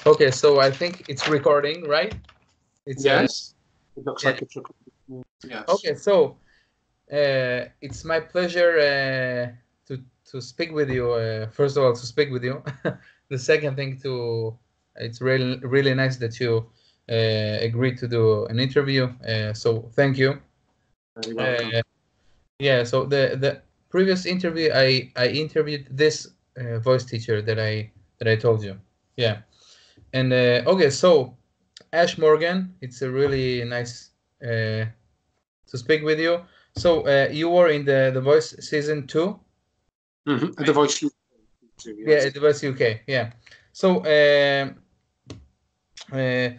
Okay, so I think it's recording, right? It's Yes, it looks yeah. like it's recording. Yes. Okay, so it's my pleasure to speak with you. First of all, to speak with you. The second thing, it's really nice that you agreed to do an interview. So thank you. Very welcome. Uh, yeah. So the previous interview, I interviewed this voice teacher that I told you. Yeah. And okay, so Ash Morgan, it's a really nice to speak with you. So you were in the Voice season 2, The voice you do, yeah, yes. the Voice UK, yeah. So uh, I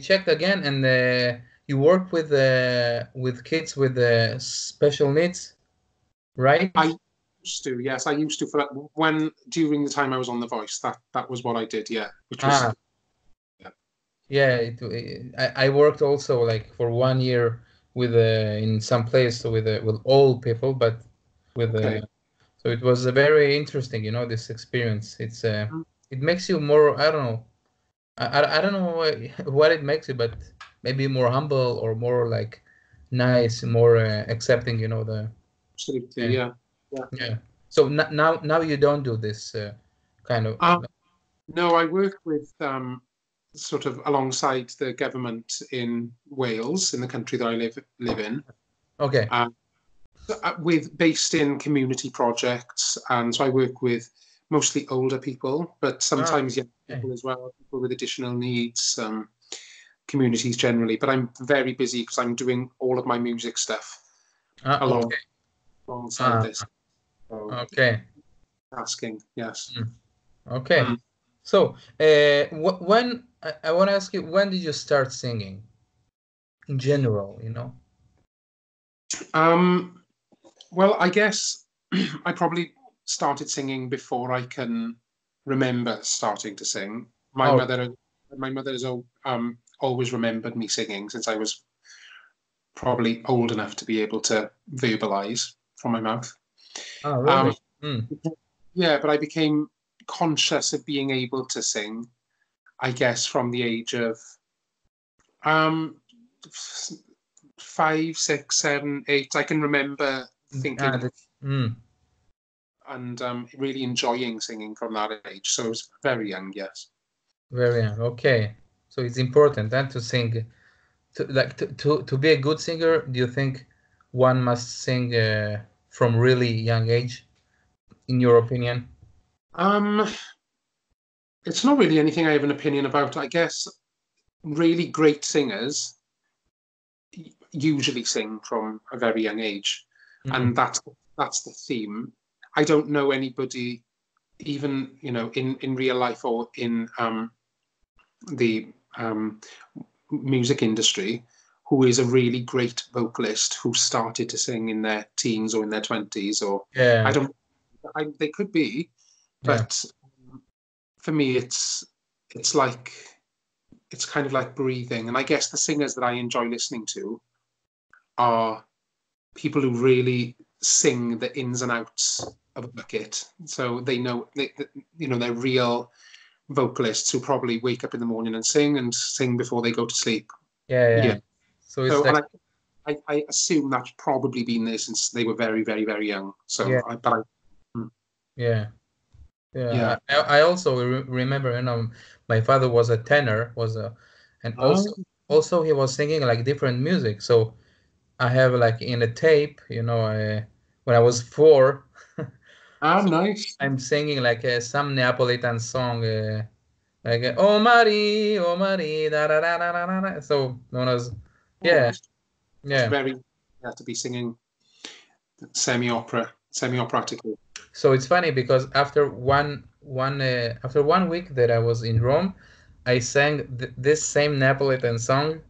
checked again, and you work with kids with special needs, right? I used to, yes, I used to for when during the time I was on The Voice. That was what I did, yeah. Which was Ah, yeah. yeah. I worked also like for 1 year with in some place with old people, but with Okay. so it was a very interesting, this experience. It makes you more, I don't know, I don't know what it makes you, but maybe more humble or more like nice, more accepting, the Absolutely, yeah, yeah. Yeah. yeah. So now you don't do this kind of Um, no, I work with sort of alongside the government in Wales, in the country that I live in. okay. Um, with based in community projects, and so I work with mostly older people, but Ah, sometimes young okay. people as well, people with additional needs, communities generally. But I'm very busy because I'm doing all of my music stuff along Okay. alongside Ah, this. So okay. asking, yes. Mm, okay. Mm. So when I want to ask you, when did you start singing in general? Um, well, I guess I probably started singing before I can remember starting to sing. Oh, My mother has always remembered me singing since I was probably old enough to be able to verbalize from my mouth. oh, Um, really? Mm. yeah, but I became conscious of being able to sing, I guess, from the age of um, 5, 6, 7, 8. I can remember Ah, thinking mm. and really enjoying singing from that age. So I was very young, yes. Very young. Okay. So it's important then to sing to be a good singer, do you think one must sing from really young age, in your opinion? Um, it's not really anything I have an opinion about. I guess really great singers usually sing from a very young age, Mm. and that's the theme. I don't know anybody, even in real life or in the music industry, who is a really great vocalist who started to sing in their teens or in their 20s. Or I Yeah, don't, they could be, yeah, but for me, it's like it's kind of like breathing. And I guess the singers that I enjoy listening to are people who really sing the ins and outs of a bucket. So they're real vocalists who probably wake up in the morning and sing before they go to sleep. yeah, Yeah. yeah. So it's So, like, and I assume that's probably been there since they were very, very, very young. yeah, yeah, yeah. Yeah. I also remember, my father was a tenor, and Oh, also he was singing like different music. So I have like in a tape, when I was 4, so nice. I'm singing like some Neapolitan song. Like oh Mari, da da da da da da. So known as, Oh, yeah, that's yeah. very you have to be singing semi-operatically. So it's funny because after 1 week that I was in Rome, I sang this same Neapolitan song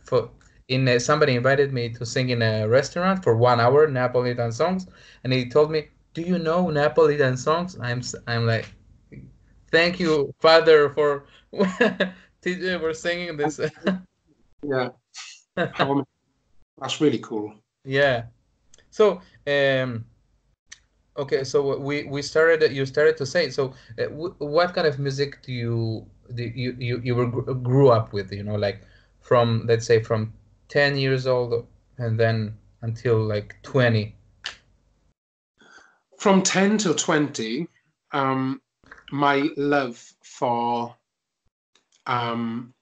for in somebody invited me to sing in a restaurant for 1 hour Neapolitan songs, and he told me, "Do you know Neapolitan songs?" I'm like, "Thank you, Father, for teaching for singing this." Yeah. How, that's really cool. Yeah. So, Okay, so we started. You started to say. So, what kind of music you grew up with? You know, like from, let's say, from 10 years old and then until like 20. From 10 till 20, my love for um,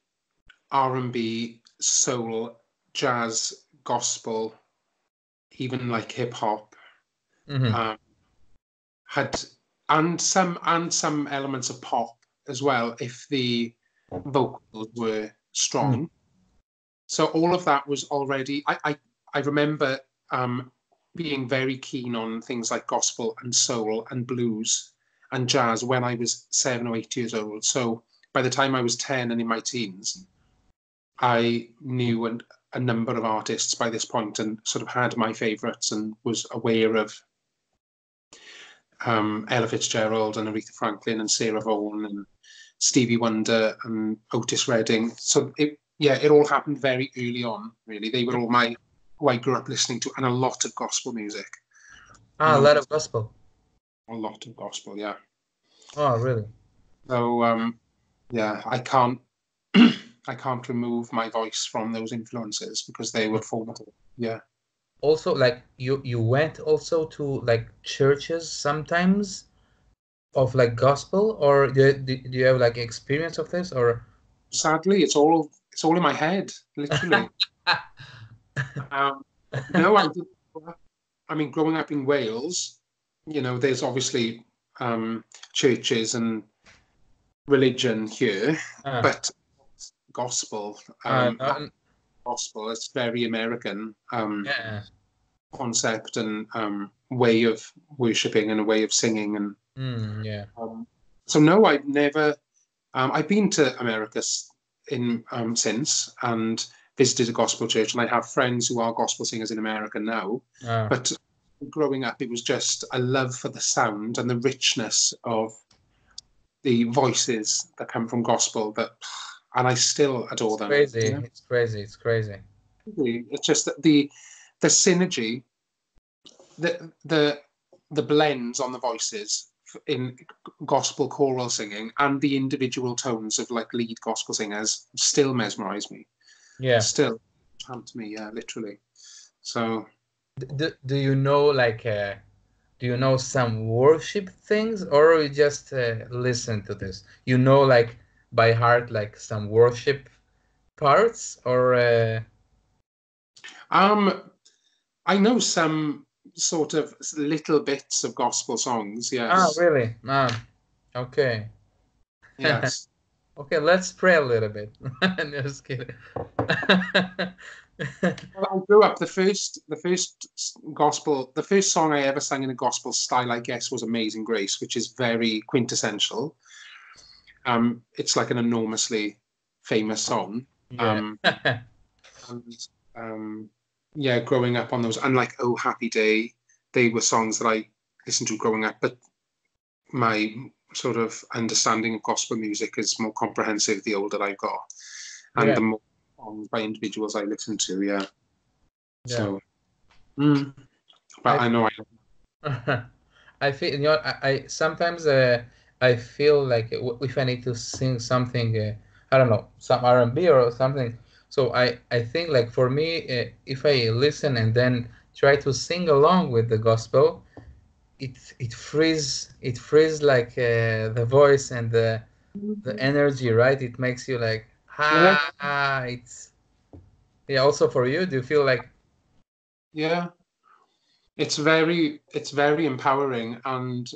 R&B, soul, jazz, gospel, even like hip hop, Mm-hmm. um, had and some elements of pop as well if the vocals were strong. So all of that was already. I remember being very keen on things like gospel and soul and blues and jazz when I was 7 or 8 years old. So by the time I was 10 and in my teens, I knew a number of artists by this point and sort of had my favourites and was aware of Ella Fitzgerald and Aretha Franklin and Sarah Vaughan and Stevie Wonder and Otis Redding. So it all happened very early on. Really, they were all who I grew up listening to, and a lot of gospel music. Ah, a lot of gospel. A lot of gospel, yeah. Oh, really? So yeah, I can't I can't remove my voice from those influences because they were formative. Yeah. Also, like you went also to like churches sometimes of like gospel, or do you have like experience of this, or? Sadly, it's all in my head, literally. Um, no, I did. I mean, growing up in Wales, there's obviously churches and religion here, Uh, but gospel, uh, that uh, gospel, it's very American yeah. concept and way of worshipping and a way of singing. And Yeah. so, no, I've never. I've been to America in since and visited a gospel church, and I have friends who are gospel singers in America now. Uh, But growing up, it was just a love for the sound and the richness of the voices that come from gospel and I still adore it's them. crazy. It's crazy. It's crazy. It's just that the synergy, the blends on the voices in gospel choral singing and the individual tones of like lead gospel singers still mesmerize me. Yeah. Still chant me, yeah, literally. So Do you know like do you know some worship things, or you just listen to this? You know, like by heart, like some worship parts, or um I know some sort of little bits of gospel songs, ah, yes. really? Ah, okay. Yes. Okay, let's pray a little bit. Just kidding. Well, I grew up the first song I ever sang in a gospel style, I guess, was Amazing Grace, which is very quintessential. It's like an enormously famous song. Yeah. Um, and yeah, growing up on those, and like Oh Happy Day, they were songs that I listened to growing up, but my sort of understanding of gospel music is more comprehensive the older I got, and Yeah. the more songs by individuals I listen to, yeah. Yeah. So, mm, but I I know I feel, I sometimes I feel like if I need to sing something, I don't know, some R&B or something. So I think like for me, if I listen and then try to sing along with the gospel, it frees like the voice and the energy, right? It makes you like yeah, it's yeah. Also for you, do you feel like yeah. It's very empowering, and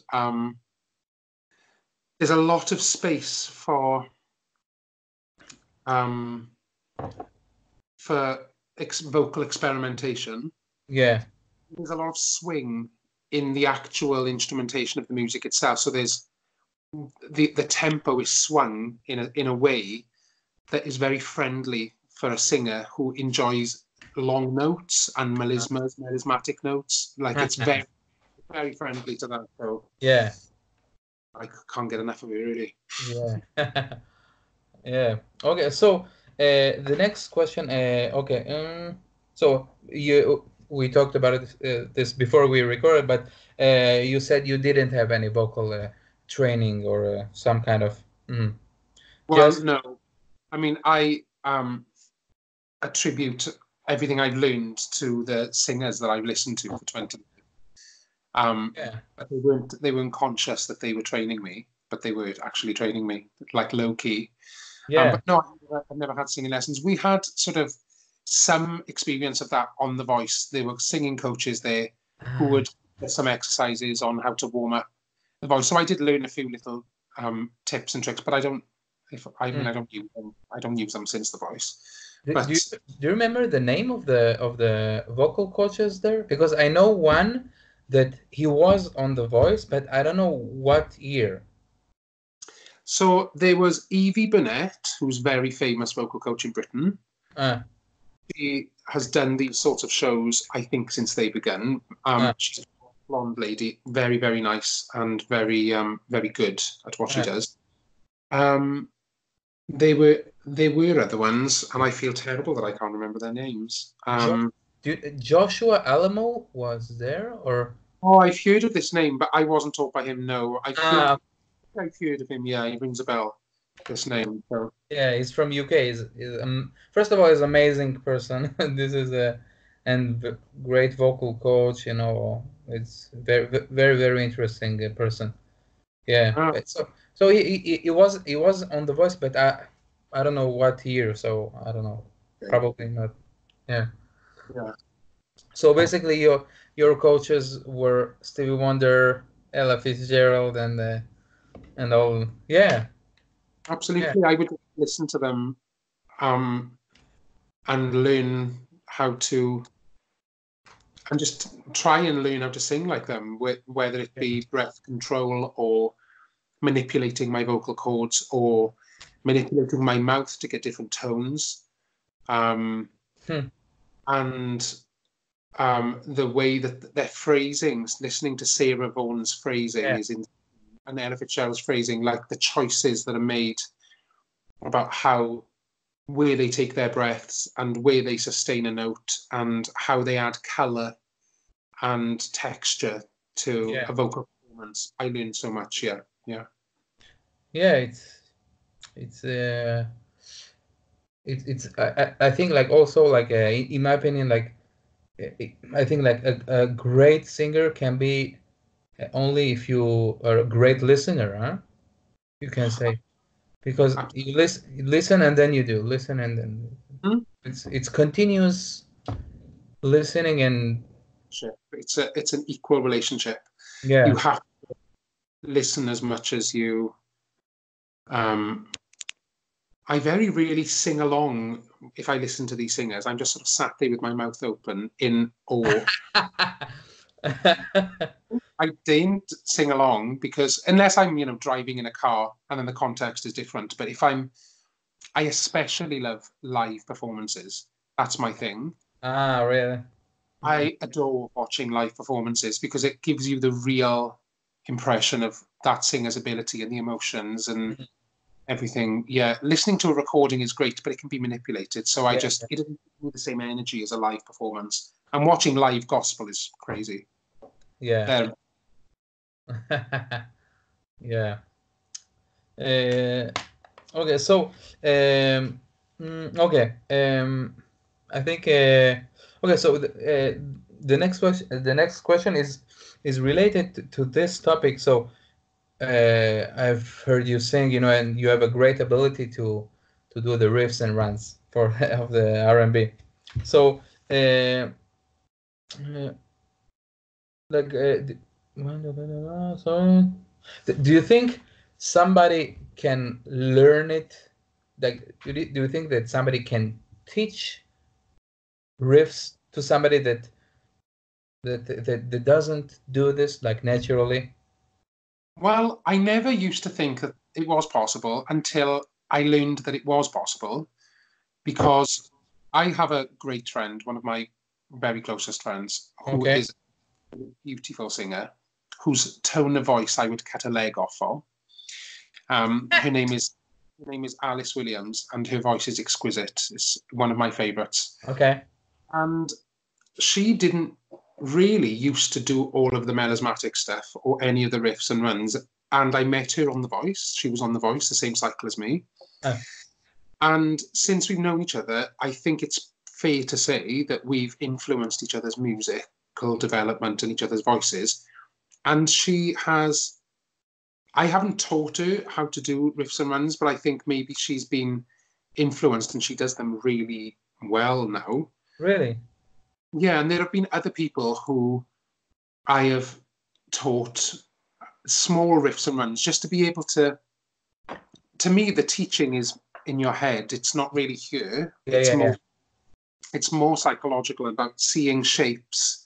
there's a lot of space um, for vocal experimentation. yeah, There's a lot of swing in the actual instrumentation of the music itself. So there's the tempo is swung in a way that is very friendly for a singer who enjoys long notes and melismatic notes. Like it's very very friendly to that. So yeah, I can't get enough of it really. yeah. Yeah. Okay. So, the next question. Okay. So we talked about it, this before we recorded, but you said you didn't have any vocal training or some kind of. Mm, Well, just no. I mean, I attribute everything I've learned to the singers that I've listened to for 20 years. yeah, But they weren't conscious that they were training me, but they were actually training me, like low key. yeah. But no, I've never had singing lessons. We had sort of some experience of that on The Voice. There were singing coaches there who Ah, would give some exercises on how to warm up the voice. So I did learn a few little tips and tricks, but I don't. If I mean, mm. I don't use them. I don't use them since The Voice. Do But you remember the name of the vocal coaches there? Because I know one that he was on The Voice, but I don't know what year. so there was Evie Burnett, who's a very famous vocal coach in Britain. Ah, She has done these sorts of shows, I think, since they began. ah, She's a blonde lady, very, very nice and very good at what she ah. does. Um, there were other ones, and I feel terrible that I can't remember their names. Jo Joshua Alamo was there, or Oh, I've heard of this name, but I wasn't taught by him. No, ah, I've heard of him. Yeah, he rings a bell. This name. So yeah, he's from UK. First of all, he's an amazing person. This is a great vocal coach. You know, it's very very interesting person. Yeah. uh, So he was on The Voice, but I don't know what year. So I don't know. okay. Probably not. Yeah. Yeah, So basically, your coaches were Stevie Wonder, Ella Fitzgerald, and all. Yeah. Yeah. absolutely. I would listen to them um, and learn how to and just try and learn how to sing like them, whether it Yeah. be breath control or manipulating my vocal cords or manipulating my mouth to get different tones. Um, Hmm. and the way that their phrasings, listening to Sarah Vaughan's phrasing Yeah. is in and Ella Fitzgerald's phrasing, like the choices that are made about how where they take their breaths and where they sustain a note and how they add colour and texture to Yeah. a vocal performance. I learned so much. Yeah, yeah. Yeah. It's it's I think like also like in my opinion like I think like a great singer can be only if you are a great listener, huh? You can say because you listen and then you do listen and then Mhm. it's continuous listening and It's an equal relationship. You yeah. have to listen as much as you. Um, I very rarely sing along if I listen to these singers. I'm just sort of sat there with my mouth open in awe. I don't sing along because unless I'm, driving in a car and then the context is different. But I especially love live performances. That's my thing. Ah, really? Mm. I adore watching live performances because it gives you the real impression of that singer's ability and the emotions and Mhm. everything. Yeah, listening to a recording is great, but it can be manipulated. So Yeah, it doesn't give me the same energy as a live performance. And watching live gospel is crazy. yeah. There, Yeah. Uh, okay, so okay. I think okay. So the next question is related to this topic. So I've heard you sing, you know, and you have a great ability to do the riffs and runs for of the R&B. So uh, like sorry. Do you think somebody can learn it? Like, do you think that somebody can teach riffs to somebody that doesn't do this like naturally? well, I never used to think that it was possible until I learned that it was possible because I have a great friend, one of my very closest friends, who Okay. is a beautiful singer, whose tone of voice I would cut a leg off for. Um, her name is her name is Alice Williams, and her voice is exquisite. It's one of my favourites. Okay. And she didn't really used to do all of the melismatic stuff or any of the riffs and runs. And I met her on The Voice. She was on The Voice, the same cycle as me. Uh, And since we've known each other, I think it's fair to say that we've influenced each other's musical development and each other's voices. And I haven't taught her how to do riffs and runs, but I think maybe she's been influenced and she does them really well now. really? Yeah, and there have been other people who I have taught small riffs and runs just to be able to me, the teaching is in your head. It's not really here. It's more psychological, about seeing shapes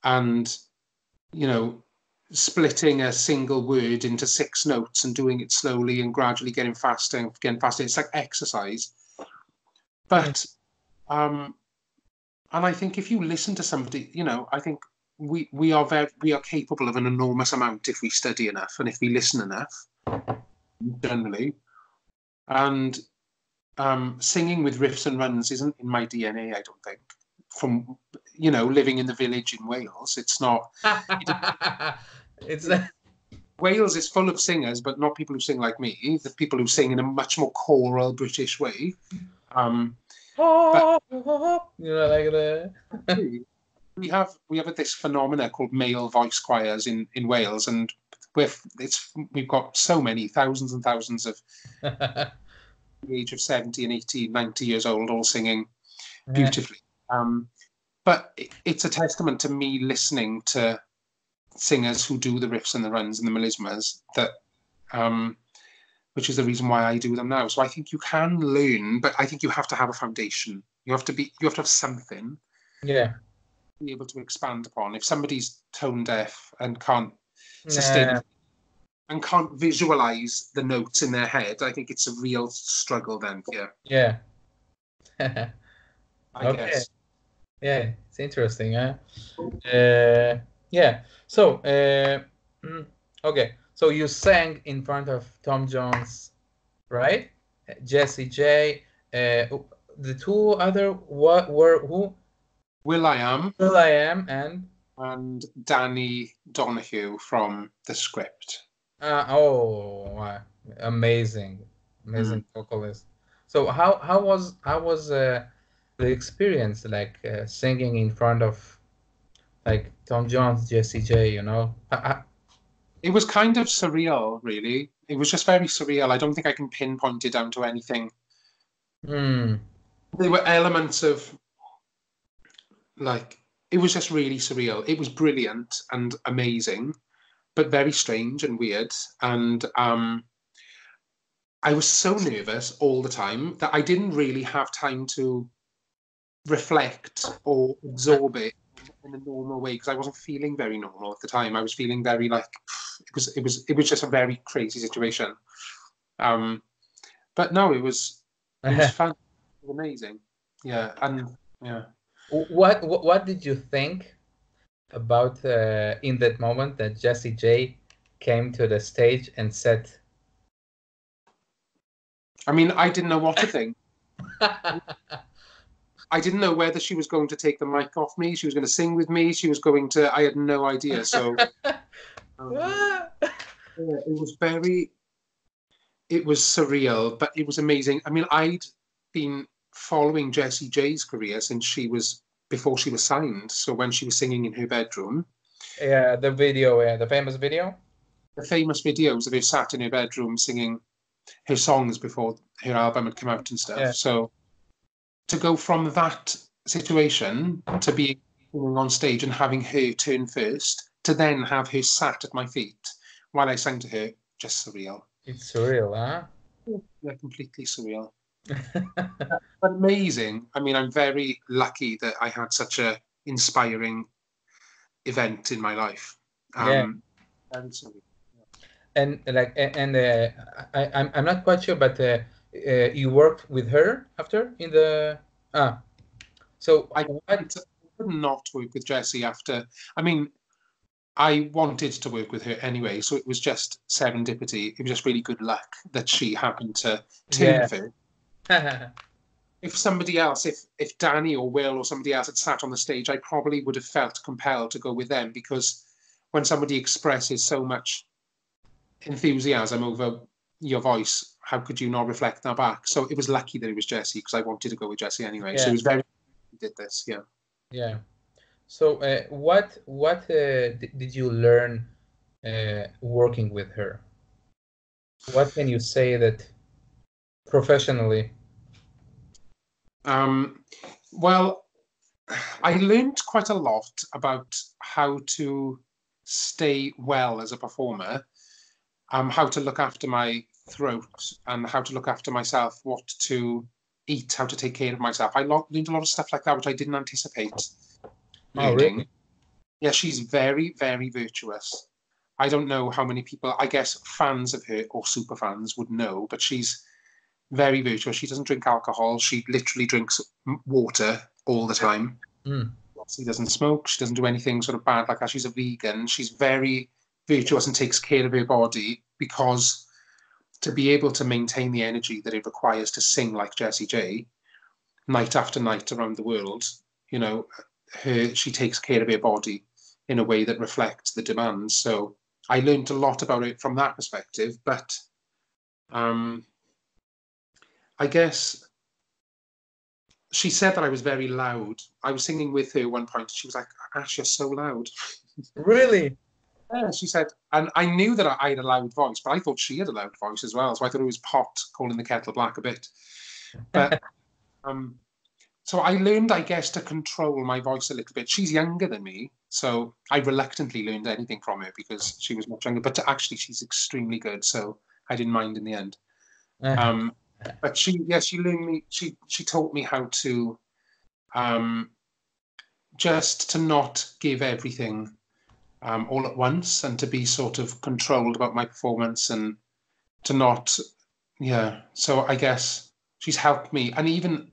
and, splitting a single word into 6 notes and doing it slowly and gradually getting faster and getting faster. It's like exercise. But, and I think if you listen to somebody, I think we are capable of an enormous amount if we study enough and if we listen enough, generally. And singing with riffs and runs isn't in my DNA, I don't think. From, living in the village in Wales, it's not. It's Wales is full of singers, but not people who sing like me. The people who sing in a much more choral British way. But like the we have this phenomena called male voice choirs in Wales, and we've got so many thousands and thousands of the age of 70 and 80, 90 years old, all singing beautifully. But it's a testament to me listening to singers who do the riffs and the runs and the melismas, that which is the reason why I do them now. So I think you can learn, but I think you have to have a foundation. You have to have something. Yeah. Be able to expand upon. If somebody's tone deaf and can't sustain and can't visualize the notes in their head, I think it's a real struggle then. Yeah. I guess. Yeah, it's interesting. Yeah. So, okay. So you sang in front of Tom Jones, right? Jessie J. The 2 other what were who? will.i.am. will.i.am and Danny Donahue from The Script. Wow. Amazing vocalist. So how was the experience, like singing in front of like Tom Jones, Jessie J? It was kind of surreal, really. It was just very surreal. I don't think I can pinpoint it down to anything. There were elements of, like, it was just really surreal. It was brilliant and amazing, but very strange and weird. And I was so nervous all the time that I didn't really have time to reflect or absorb it in a normal way, because I wasn't feeling very normal at the time. I was feeling very like it was just a very crazy situation. But no, it was fun. It was amazing. Yeah, and yeah. What did you think about in that moment that Jessie J came to the stage and said? I mean, I didn't know what to think. I didn't know whether she was going to take the mic off me. She was going to sing with me. She was going to. I had no idea. So yeah, it was surreal, but it was amazing. I mean, I'd been following Jessie J's career since before she was signed. So when she was singing in her bedroom. Yeah, the video, the famous video. The famous videos of her sat in her bedroom singing her songs before her album had come out and stuff. Yeah. So to go from that situation to being on stage and having her turn first, to then have her sat at my feet while I sang to her, just surreal. It's surreal, huh? Yeah, completely surreal. But amazing. I mean, I'm very lucky that I had such a inspiring event in my life. And surreal. And I'm not quite sure, but you worked with her after in the So I could not work with Jessie after. I mean, I wanted to work with her anyway, so it was just serendipity. It was just really good luck that she happened to turn first. if somebody else, if Danny or Will or somebody else had sat on the stage, I probably would have felt compelled to go with them, because when somebody expresses so much enthusiasm over your voice, how could you not reflect that back? So it was lucky that it was Jessie, because I wanted to go with Jessie anyway. So Yeah, it was very he did this, yeah. yeah. So what did you learn working with her? What can you say that professionally? Well, I learned quite a lot about how to stay well as a performer, how to look after my throat and how to look after myself, what to eat, how to take care of myself. I learned a lot of stuff like that, which I didn't anticipate Oh, learning. really? Yeah, she's very, very virtuous. I don't know how many people, I guess fans of her or super fans would know, but she's very virtuous. She doesn't drink alcohol. She literally drinks water all the time. Mm. She doesn't smoke. She doesn't do anything sort of bad like that. She's a vegan. She's very virtuous and takes care of her body, because to be able to maintain the energy that it requires to sing like Jessie J night after night around the world, you know, she takes care of her body in a way that reflects the demands. So I learned a lot about it from that perspective. But I guess she said that I was very loud. I was singing with her at one point. She was like, "Ash, you're so loud." Really? Yeah, she said, and I knew that I had a loud voice, but I thought she had a loud voice as well. So I thought it was pot calling the kettle black a bit. But so I learned, I guess, to control my voice a little bit. She's younger than me, so I reluctantly learned anything from her because she was much younger. But actually, she's extremely good, so I didn't mind in the end. But she learned me. She taught me how to just to not give everything all at once, and to be sort of controlled about my performance, and to not, yeah. So I guess she's helped me, and even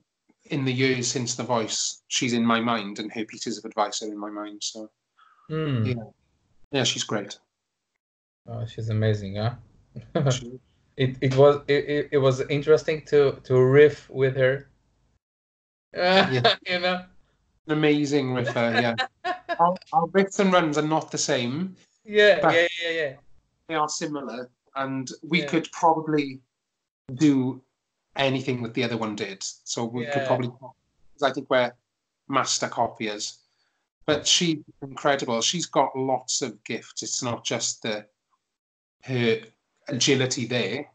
in the years since The Voice, she's in my mind, and her pieces of advice are in my mind. So yeah, she's great. Oh, she's amazing, huh? She, It was interesting to riff with her. yeah, You know? an amazing riffer. Yeah, our riffs and runs are not the same, Yeah, but yeah, yeah, yeah. they are similar, and we Yeah, could probably do anything that the other one did. So we could yeah. probably, I think we're master copiers. But she's incredible. She's got lots of gifts. It's not just her agility there,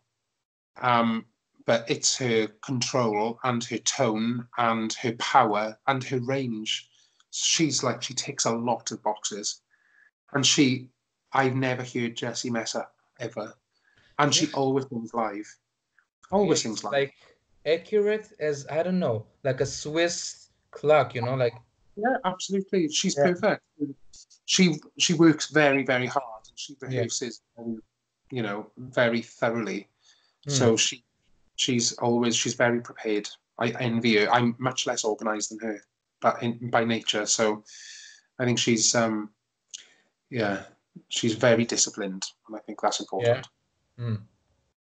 but it's her control and her tone and her power and her range. She's like, she ticks a lot of boxes. And I've never heard Jessie mess up ever. And Yeah. she always sings live. Always sings It's live. like accurate as, I don't know, like a Swiss clock, you know, like Yeah, absolutely. She's yeah, perfect. She works very, very hard, and she yeah. rehearses, very thoroughly. Mm. So she's very prepared. I envy her. I'm much less organized than her, but by nature. So I think yeah, she's very disciplined, and I think that's Yeah. important. Mm.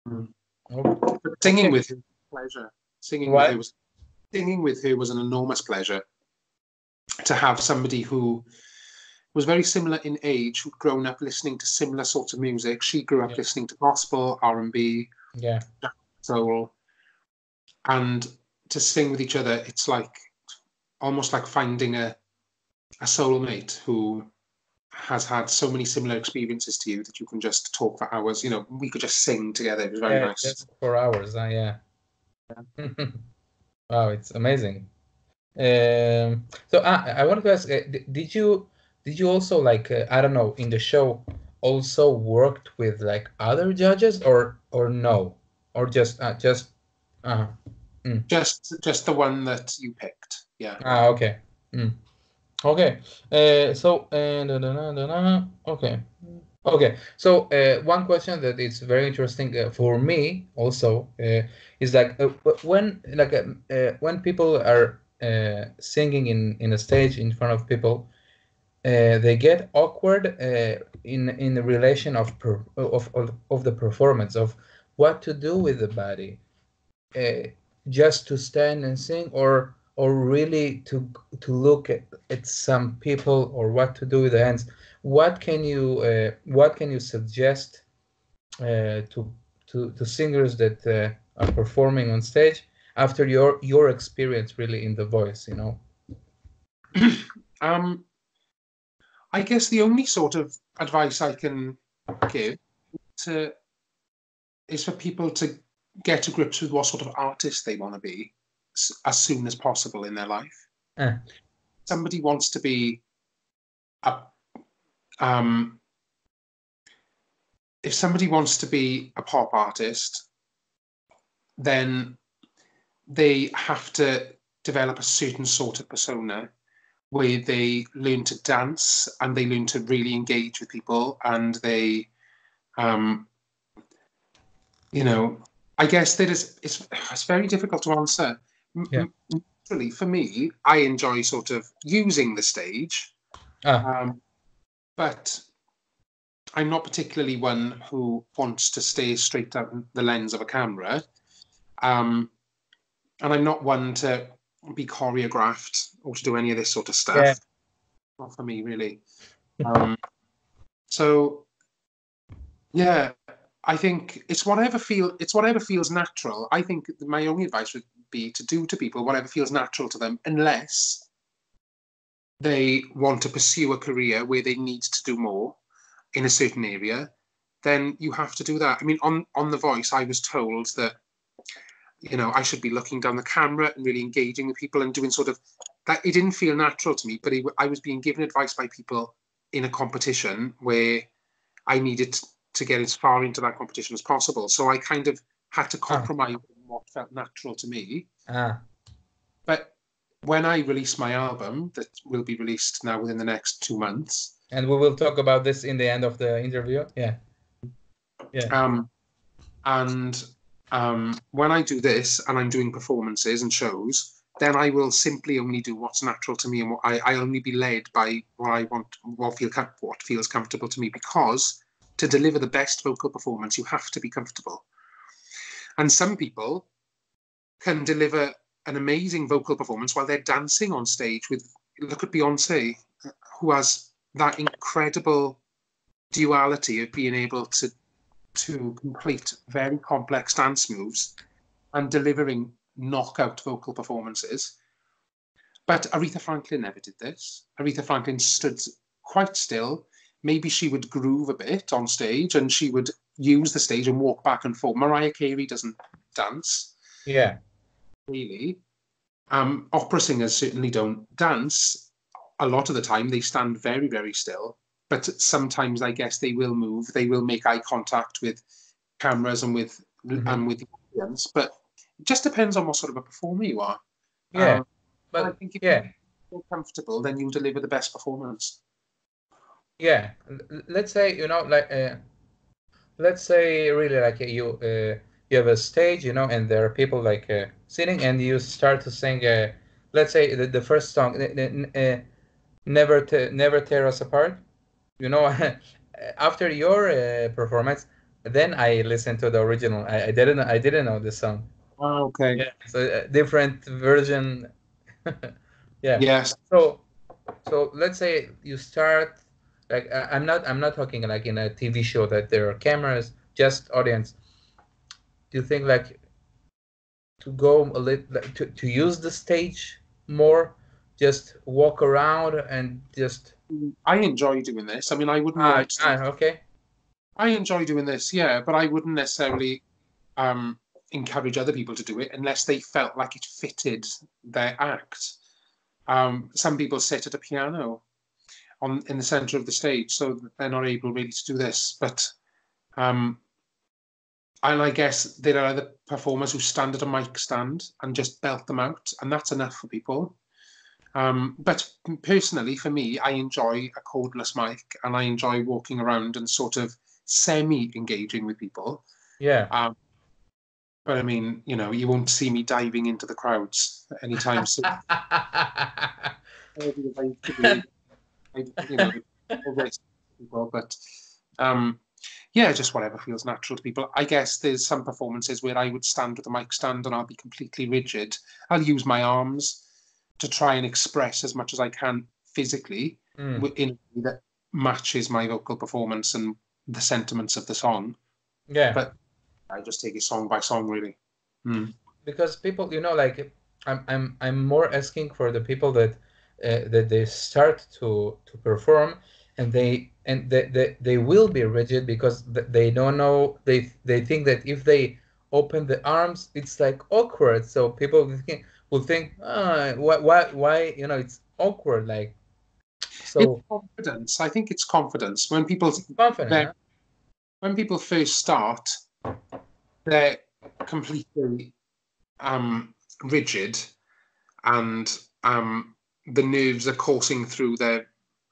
Mm. Oh, But okay. singing with her was a pleasure. What? Singing with her was an enormous pleasure, to have somebody who was very similar in age, who'd grown up listening to similar sorts of music. She grew up Yeah. listening to gospel, R&B, Yeah. soul, and to sing with each other, it's like almost like finding a soulmate who has had so many similar experiences to you that you can just talk for hours. We could just sing together. It was very Yeah, nice. just for hours, yeah. Wow, it's amazing. So I wanted to ask, did you also like I don't know, in the show also worked with like other judges or no, or just uh mm. Just the one that you picked. Yeah. Okay. Mm. Okay. So okay. Okay. So one question that is very interesting for me also is like when people are singing in a stage in front of people, they get awkward in the relation of the performance of what to do with the body. just to stand and sing, or really to look at some people, or what to do with the hands? What can you suggest to singers that are performing on stage after your experience really in The Voice, I guess the only sort of advice I can give is for people to get to grips with what sort of artist they want to be as soon as possible in their life. Somebody wants to be if somebody wants to be a pop artist, then they have to develop a certain sort of persona where they learn to dance and they learn to really engage with people, and they I guess that it's very difficult to answer. Yeah. Naturally, for me, I enjoy sort of using the stage, but I'm not particularly one who wants to stay straight out the lens of a camera, and I'm not one to be choreographed or to do any of this sort of stuff. Yeah. Not for me, really. So, yeah. I think it's whatever feels natural. I think my only advice would be to do to people whatever feels natural to them, unless they want to pursue a career where they need to do more in a certain area. Then you have to do that. I mean, on The Voice, I was told that I should be looking down the camera and really engaging with people and doing sort of that. It didn't feel natural to me, but I was being given advice by people in a competition where I needed to get as far into that competition as possible. So I kind of had to compromise on what felt natural to me. But when I release my album, that will be released now within the next 2 months. And we will talk about this in the end of the interview. Yeah. When I do this and I'm doing performances and shows, then I will simply only do what's natural to me, and I'll only be led by what I want, what feels comfortable to me, because to deliver the best vocal performance, you have to be comfortable. And some people can deliver an amazing vocal performance while they're dancing on stage look at Beyonce, who has that incredible duality of being able to complete very complex dance moves and delivering knockout vocal performances. But Aretha Franklin never did this. Aretha Franklin stood quite still. Maybe she would groove a bit on stage and she would use the stage and walk back and forth. Mariah Carey doesn't dance. Yeah. Really. Opera singers certainly don't dance. A lot of the time they stand very, very still. But sometimes I guess they will move. They will make eye contact with cameras and with the audience. But it just depends on what sort of a performer you are. Yeah. But I think if you're comfortable, then you'll deliver the best performance. Yeah. Let's say, let's say really like you have a stage, and there are people like sitting, and you start to sing, let's say the first song, Never Tear Us Apart. After your performance, then I listened to the original. I didn't know the song. Oh, okay. Yeah, so a different version. Yeah. Yes. So let's say you start, like, I'm not talking like in a TV show that there are cameras, just audience. Do you think like to go a little to use the stage more, just walk around and just? I enjoy doing this. I mean, I wouldn't want to. Okay. I enjoy doing this, yeah, but I wouldn't necessarily encourage other people to do it unless they felt like it fitted their act. Some people sit at a piano in the center of the stage, so they're not able really to do this. But and I guess there are other performers who stand at a mic stand and just belt them out, and that's enough for people. But personally, for me, I enjoy a cordless mic, and I enjoy walking around and sort of semi-engaging with people. Yeah. But I mean, you won't see me diving into the crowds anytime soon. But Yeah, just whatever feels natural to people. I guess there's some performances where I would stand with a mic stand and I'll be completely rigid. I'll use my arms to try and express as much as I can physically in a way that matches my vocal performance and the sentiments of the song. Yeah. But I just take it song by song, really. Because people, like I'm more asking for the people that they start to perform, and they will be rigid because they don't know, they think that if they open the arms it's like awkward, so people will think why it's awkward, like, It's so confidence. I think it's confidence. When people confident, huh? when people first start, they're completely rigid, and the nerves are coursing through their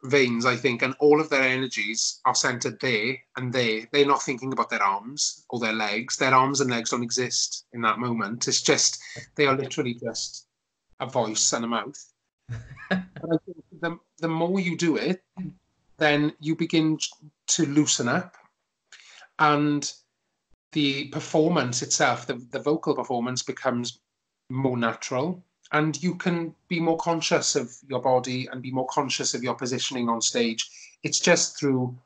veins, I think, and all of their energies are centered there and there. They're not thinking about their arms or their legs. Their arms and legs don't exist in that moment. It's just, they are literally just a voice and a mouth. But I think the more you do it, then you begin to loosen up, and the performance itself, the vocal performance, becomes more natural, and you can be more conscious of your body and be more conscious of your positioning on stage. It's just through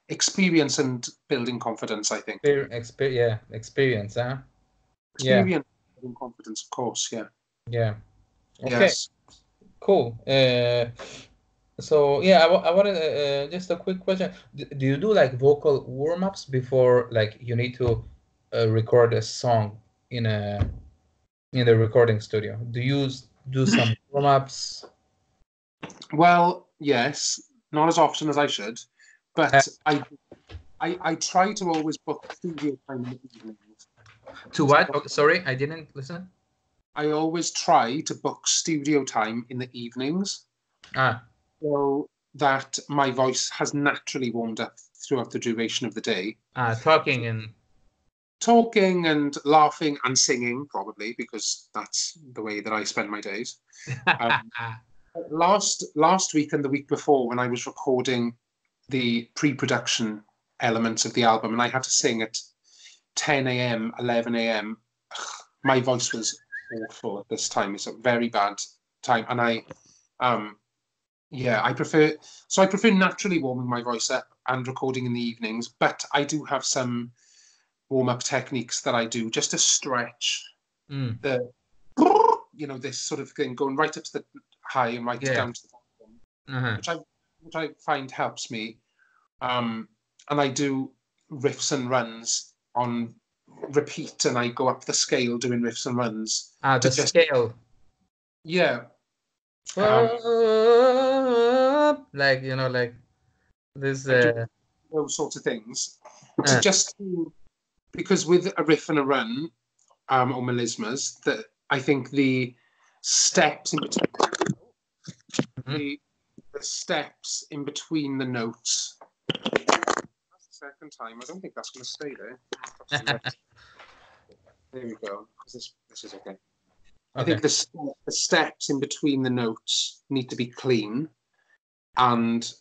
experience and building confidence, I think. Experience, huh? Experience, building confidence, of course. Yeah. Okay. Yes. Cool. So yeah, I wanted just a quick question. Do you do like vocal warm-ups before, like, you need to record a song in the recording studio? Do you do some warm-ups? Well, yes, not as often as I should, but I try to always book studio time in the evenings. To what? Oh, sorry, I didn't listen. I always try to book studio time in the evenings, so that my voice has naturally warmed up throughout the duration of the day. Talking and laughing and singing, probably, because that's the way that I spend my days. Last week and the week before, when I was recording the pre-production elements of the album, and I had to sing at 10 a.m., 11 a.m., my voice was awful at this time. It's a very bad time, and I prefer naturally warming my voice up and recording in the evenings, but I do have some warm-up techniques that I do just to stretch the, this sort of thing, going right up to the high and right down to the bottom, which I find helps me. And I do riffs and runs on repeat, and I go up the scale doing riffs and runs. The scale. Yeah. Like, like this. Those sorts of things. Because with a riff and a run, or melismas, that I think the steps in between the steps in between the notes. That's the second time. I don't think that's going to stay there. There we go. This is okay. I think the steps in between the notes need to be clean, and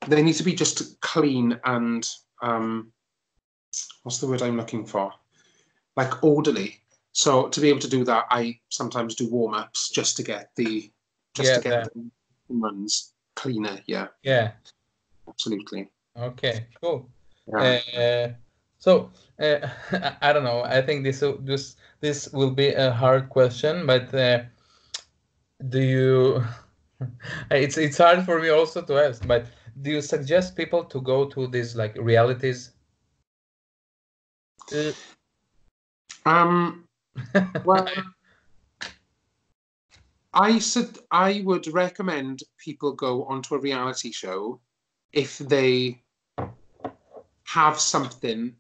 they need to be just clean and what's the word I'm looking for? Like orderly. So to be able to do that, I sometimes do warm-ups just to get the runs cleaner. Yeah. Absolutely. Okay. Cool. Yeah. So I don't know. I think this will be a hard question, but do you? It's hard for me also to ask, but do you suggest people to go to these like realities? Well, I would recommend people go onto a reality show if they have something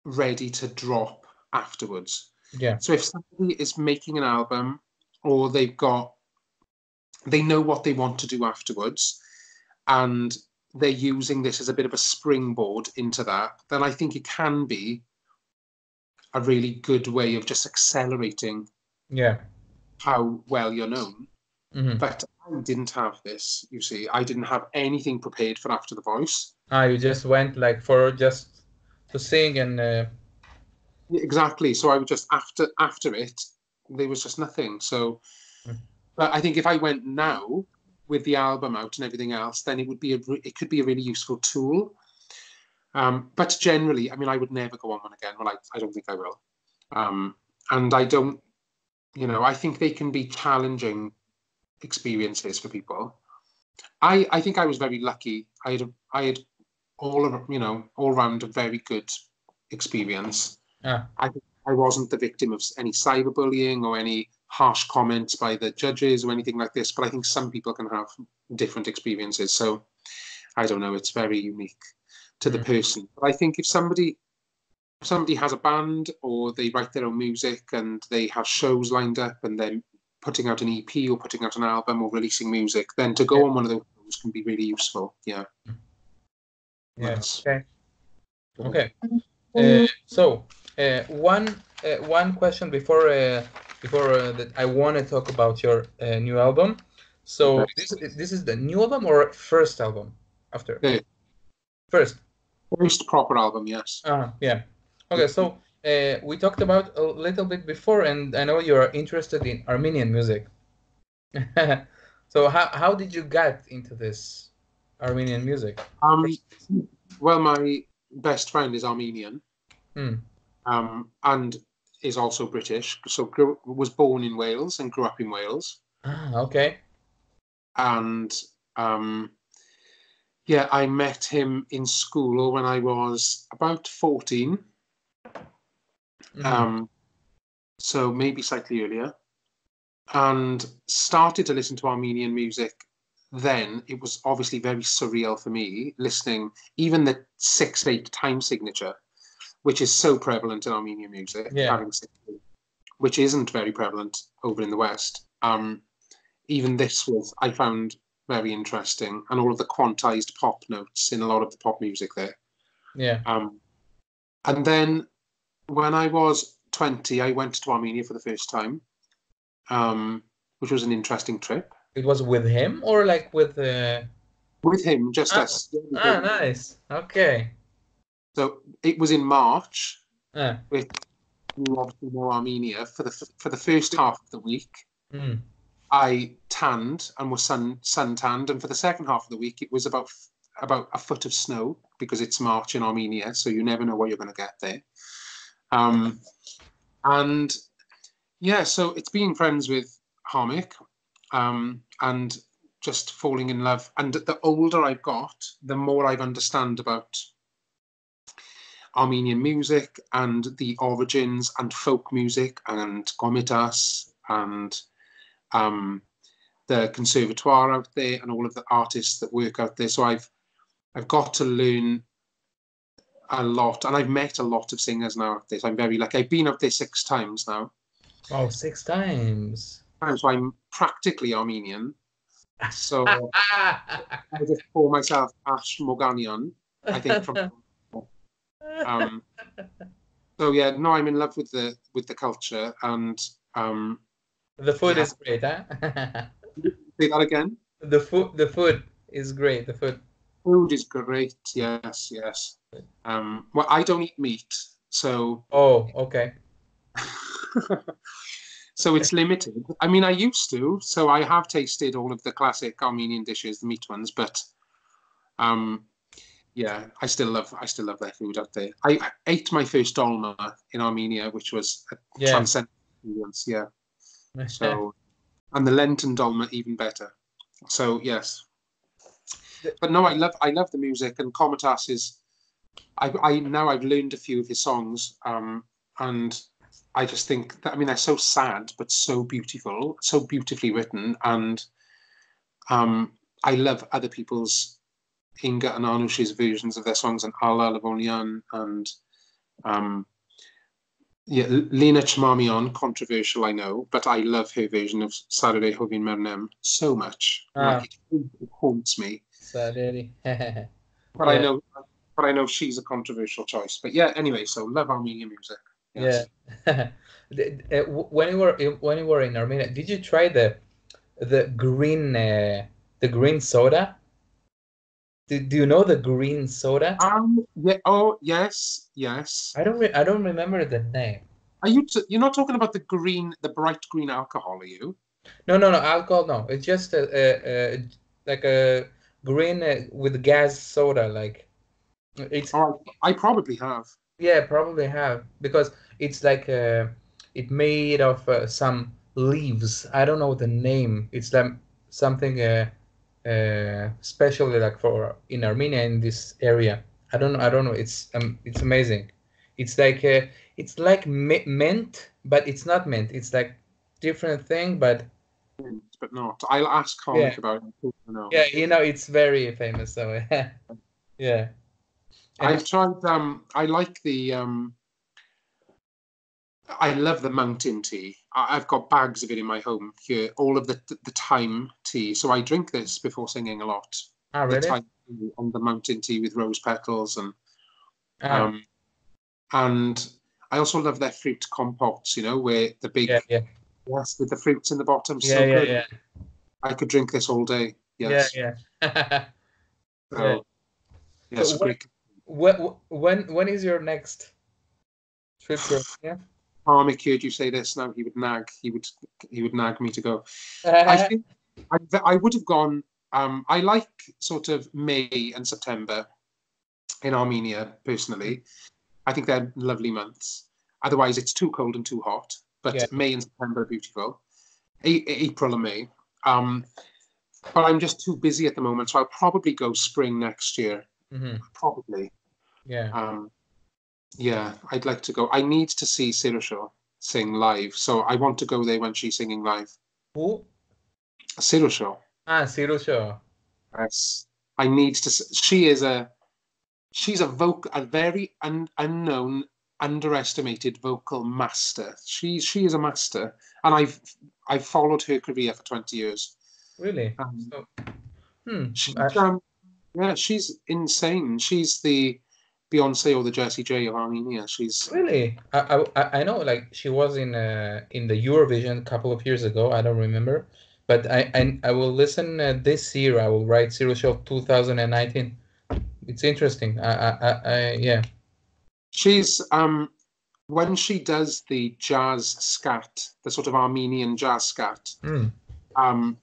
ready to drop afterwards. Yeah. So if somebody is making an album, or they know what they want to do afterwards, and they're using this as a bit of a springboard into that, then I think it can be a really good way of just accelerating how well you're known. But I didn't have this, you see. I didn't have anything prepared for After the Voice. You just went like for just to sing and Exactly. So I would just after it, there was just nothing. So, but I think if I went now with the album out and everything else, then it could be a really useful tool. But generally, I mean, I would never go on one again. Well, I don't think I will. And I don't, I think they can be challenging experiences for people. I think I was very lucky. I had all around a very good experience. I wasn't the victim of any cyberbullying or any harsh comments by the judges or anything like this. But I think some people can have different experiences. So I don't know. It's very unique to the person. But I think if somebody has a band or they write their own music and they have shows lined up and they're putting out an EP or putting out an album or releasing music, then to go on one of those shows can be really useful. Yeah. Yes. Okay. So one question before that I want to talk about your new album. So this is the new album or first album after? First proper album, yes. Yeah. Okay, so we talked about a little bit before, and I know you're interested in Armenian music. So how did you get into this Armenian music? Well, my best friend is Armenian, and is also British. So was born in Wales and grew up in Wales. Okay. And yeah, I met him in school when I was about 14. So maybe slightly earlier, and started to listen to Armenian music. Then it was obviously very surreal for me listening, even the 6/8 time signature, which is so prevalent in Armenian music, which isn't very prevalent over in the West. Even this I found very interesting, and all of the quantized pop notes in a lot of the pop music there. Yeah. And then when I was 20, I went to Armenia for the first time, which was an interesting trip. It was with him or like with him, just us. Nice. Okay. So it was in March. Which you obviously know Armenia. For the first half of the week, I tanned and was sun tanned, and for the second half of the week, it was about a foot of snow because it's March in Armenia, so you never know what you're going to get there. And yeah, so it's being friends with Harmik, and just falling in love. And the older I've got, the more I've understand about Armenian music and the origins and folk music and komitas and the conservatoire out there and all of the artists that work out there. So I've got to learn a lot, and I've met a lot of singers now out there. So I'm very lucky. I've been out there 6 times now. Oh, 6 times. So I'm practically Armenian. So I just call myself Ash Morganian, I think. So yeah, no, I'm in love with the culture, and the food is great, huh? Say that again. The food is great. The food is great. Yes. Well, I don't eat meat, so. Oh, okay. So it's limited. I mean, I used to, so I have tasted all of the classic Armenian dishes, the meat ones, but yeah, I still love their food out there. I ate my first dolma in Armenia, which was a transcendent experience. Yeah. So, and the Lenten dolma even better. So yes, but no, I love the music, and Komitas is. I've learned a few of his songs, and I just think that, I mean, they're so sad but so beautiful, so beautifully written, and I love other people's, Inga and Anush's versions of their songs, and Ala Lavonian, and Lena Chmamian, controversial, I know, but I love her version of Sarere Hovin Mernem so much. Like, it haunts me. But I know she's a controversial choice. But yeah, anyway, so love Armenian music. Yes. Yeah. When you were in Armenia, did you try the the green soda. Do you know the green soda? Yeah. Oh, yes, yes. I don't remember the name. You're not talking about the bright green alcohol, are you? No, no, no, alcohol. No, it's just like a green with gas soda. Like it's Oh, I probably have. yeah, probably have because it's like it made of some leaves. I don't know the name. It's like something especially like for in Armenia in this area. I don't know. It's amazing. It's like mint, but it's not mint. It's like different thing, but But not. I'll ask yeah, Comic about it. No. yeah. You know, it's very famous. So yeah, and I've tried. I like the. I love the mountain tea. I've got bags of it in my home here. All of the thyme tea. So I drink this before singing a lot. ah The really thyme tea and the mountain tea with rose petals ah um and I also love their fruit compotes. Where the yeah big yeah yes with the fruits in the bottom. yeah So yeah good. yeah I could drink this all day. yeah Yes. yeah yeah. So So yes, a great. when is your next trip to Armenia? Comic heard you say this now. He would nag. He would nag me to go. I think I would have gone. I like sort of May and September in Armenia personally. I think they're lovely months. Otherwise, it's too cold and too hot. Yeah. But May and September are beautiful. April and May. Um, but I'm just too busy at the moment, so I'll probably go spring next year. Hmm. Probably. Yeah. Um, yeah, I'd like to go. I need to see Sirusho sing live, so I want to go there when she's singing live. Who? Sirusho. Ah, Sirusho. Yes. I need to. She's a very unknown, underestimated vocal master. She is a master, and I've followed her career for 20 years. Really? Um, So, hmm. she's I, yeah, she's insane. She's the Beyonce or the Jessie J of Armenia. She's really? I know like she was in the Eurovision a couple of years ago. I don't remember, but I will listen this year. I will write Sirusho 2019. It's interesting. Yeah. she's when she does the jazz scat, the sort of Armenian jazz scat. Hmm. Um,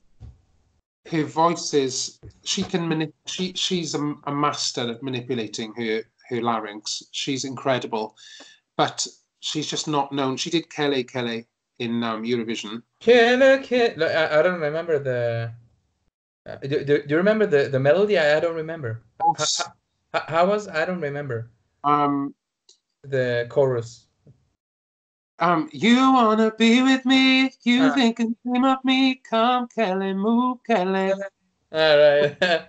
her voice is she's a master at manipulating her larynx. She's incredible, but she's just not known. She did Kele Kele in Eurovision. Like, I don't remember the. Do you remember the melody? I don't remember. Yes. How was? I don't remember Um, the chorus. you wanna be with me? You Ah, think and dream of me? Come, Kele, move, Kele, all right. And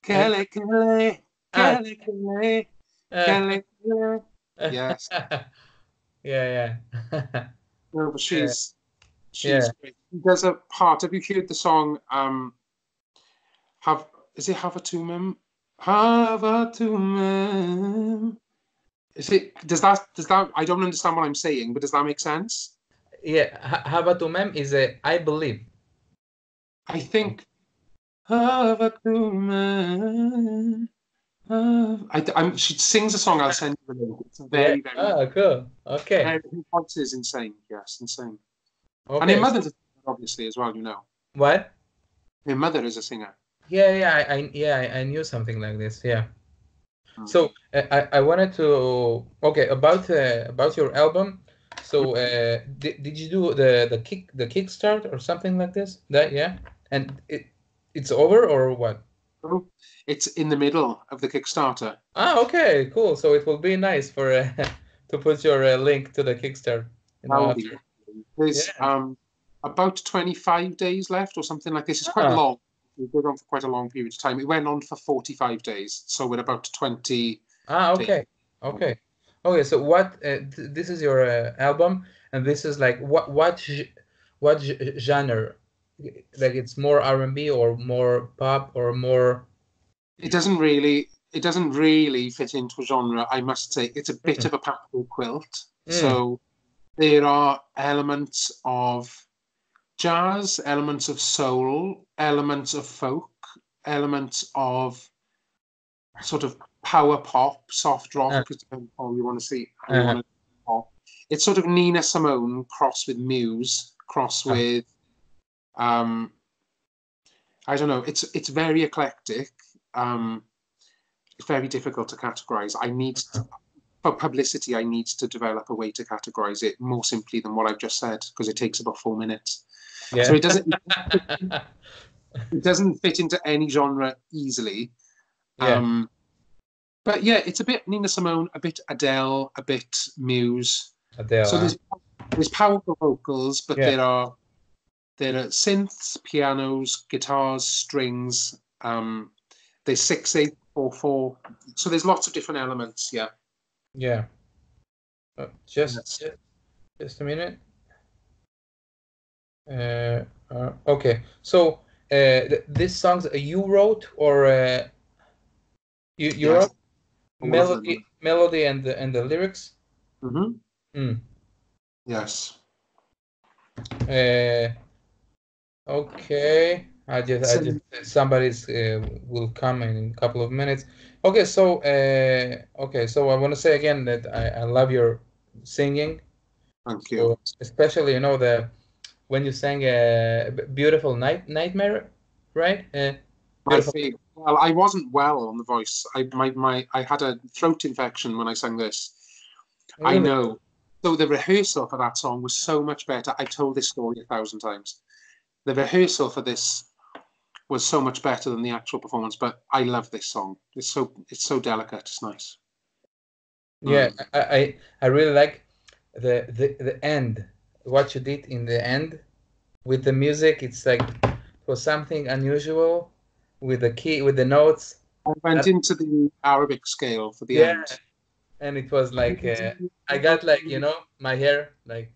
Kele, Kele, ah, Kele, Kele, uh, Kele, Kele. Yes, yeah, no, but yeah, she's yeah. great. There's a part. Have you heard the song? Have is it Havatumim? Havatumim. Is it? Does that? I don't understand what I'm saying, but does that make sense? Yeah, Havatumem is a I believe. I think Havatumim. She sings a song. I'll send you the link. It's Yeah. very, very. Oh, cool. Okay. Her voice is insane. Yes, insane. And her Okay. mother's a singer, obviously as well. What? Her mother is a singer. I knew something like this. Yeah. Mm. So I wanted to okay about your album. So did you do the kickstart or something like this? That yeah, and it's over or what? So it's in the middle of the Kickstarter. Ah, okay, cool. So it will be nice for to put your link to the Kickstarter. You That know will be. after. There's Yeah. about 25 days left or something like this. It's quite Ah, long. It goes on for quite a long period of time. It went on for 45 days, so we're about 20 days. okay, okay, okay. So what? This is your album, and this is like what genre? Like it's more R&B or more pop or more. It doesn't really fit into a genre, I must say. It's a bit Mm, of a patchwork quilt. mm, So there are elements of jazz, elements of soul, elements of folk, elements of sort of power pop, soft rock, because depending on how you want to see how you want to pop. It's sort of Nina Simone crossed with Muse, crossed with I don't know. It's very eclectic. It's very difficult to categorize. For publicity, I need to develop a way to categorize it more simply than what I've just said, because it takes about 4 minutes. Yeah. So it doesn't fit into any genre easily. Yeah. But yeah, it's a bit Nina Simone, a bit Adele, a bit Muse. Adele. So there's powerful vocals, but there are synths, pianos, guitars, strings. There's 6/8/4/4. So there's lots of different elements. Yeah. Yeah. Just a minute. Okay. So these songs you wrote, or you wrote melody and the lyrics? Mm-hmm. Yes. Okay. I just somebody's will come in a couple of minutes. Okay, so so I want to say again that I love your singing. Thank you. So, especially when you sang "Beautiful Nightmare," right? Well, I wasn't well on the voice. I had a throat infection when I sang this. Really? I know. So the rehearsal for that song was so much better. I've told this story 1,000 times. The rehearsal for this was so much better than the actual performance, but I love this song. It's so delicate. It's nice. Yeah, I really like the end. What you did in the end with the music. It's like it was something unusual with the key, with the notes. I went into the Arabic scale for the end. And it was like I got like my hair like.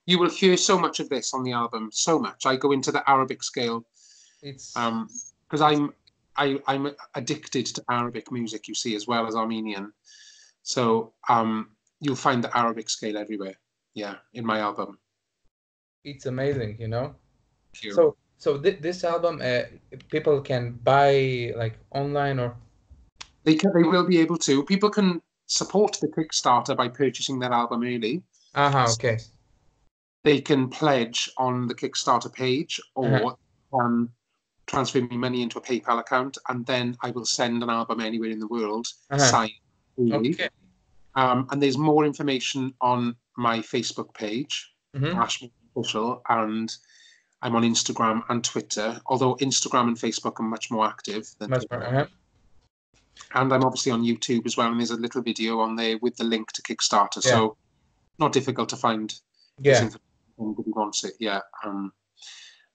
You will hear so much of this on the album, so much. I go into the Arabic scale. It's because I'm addicted to Arabic music, you see, as well as Armenian. So you'll find the Arabic scale everywhere. Yeah, in my album. It's amazing, So this album, people can buy like online, or they will be able to. People can support the Kickstarter by purchasing their album early. Okay. They can pledge on the Kickstarter page, or transfer me money into a PayPal account, and then I will send an album anywhere in the world signed. Okay. And there's more information on my Facebook page, Ashmore Official, and I'm on Instagram and Twitter, although Instagram and Facebook are much more active than Twitter. And I'm obviously on YouTube as well, and there's a little video on there with the link to Kickstarter, so not difficult to find this information if anybody wants it.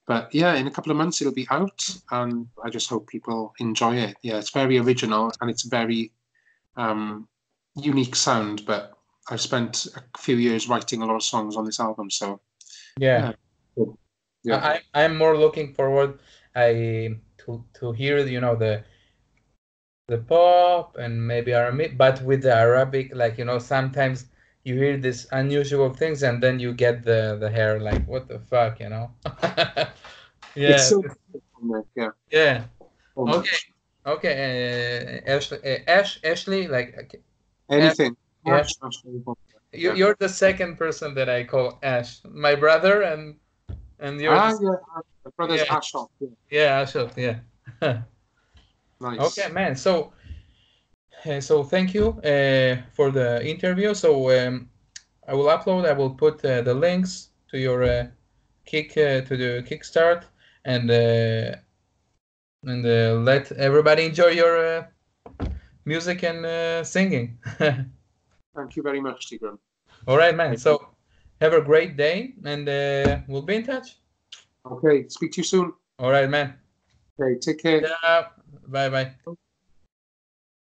But yeah, in a couple of months it'll be out, and I just hope people enjoy it. Yeah, it's very original, and it's very unique sound, but I've spent a few years writing a lot of songs on this album, so yeah. I'm more looking forward to hear the pop and maybe R&B, but with the Arabic, like sometimes you hear these unusual things and then you get the hair like, what the fuck, It's so yeah. Okay. Ashley, like anything. Ash, you're the second person that I call Ash. My brother and you're my brother's Ashok. Yeah, Ashok. Yeah. Nice. Okay, man. So thank you for the interview. So I will upload. I will put the links to your to the Kickstart, and let everybody enjoy your music and singing. Thank you very much, Tigran. All right, man. So have a great day, and we'll be in touch. Okay. Speak to you soon. All right, man. Okay. Take care. Yeah. Bye.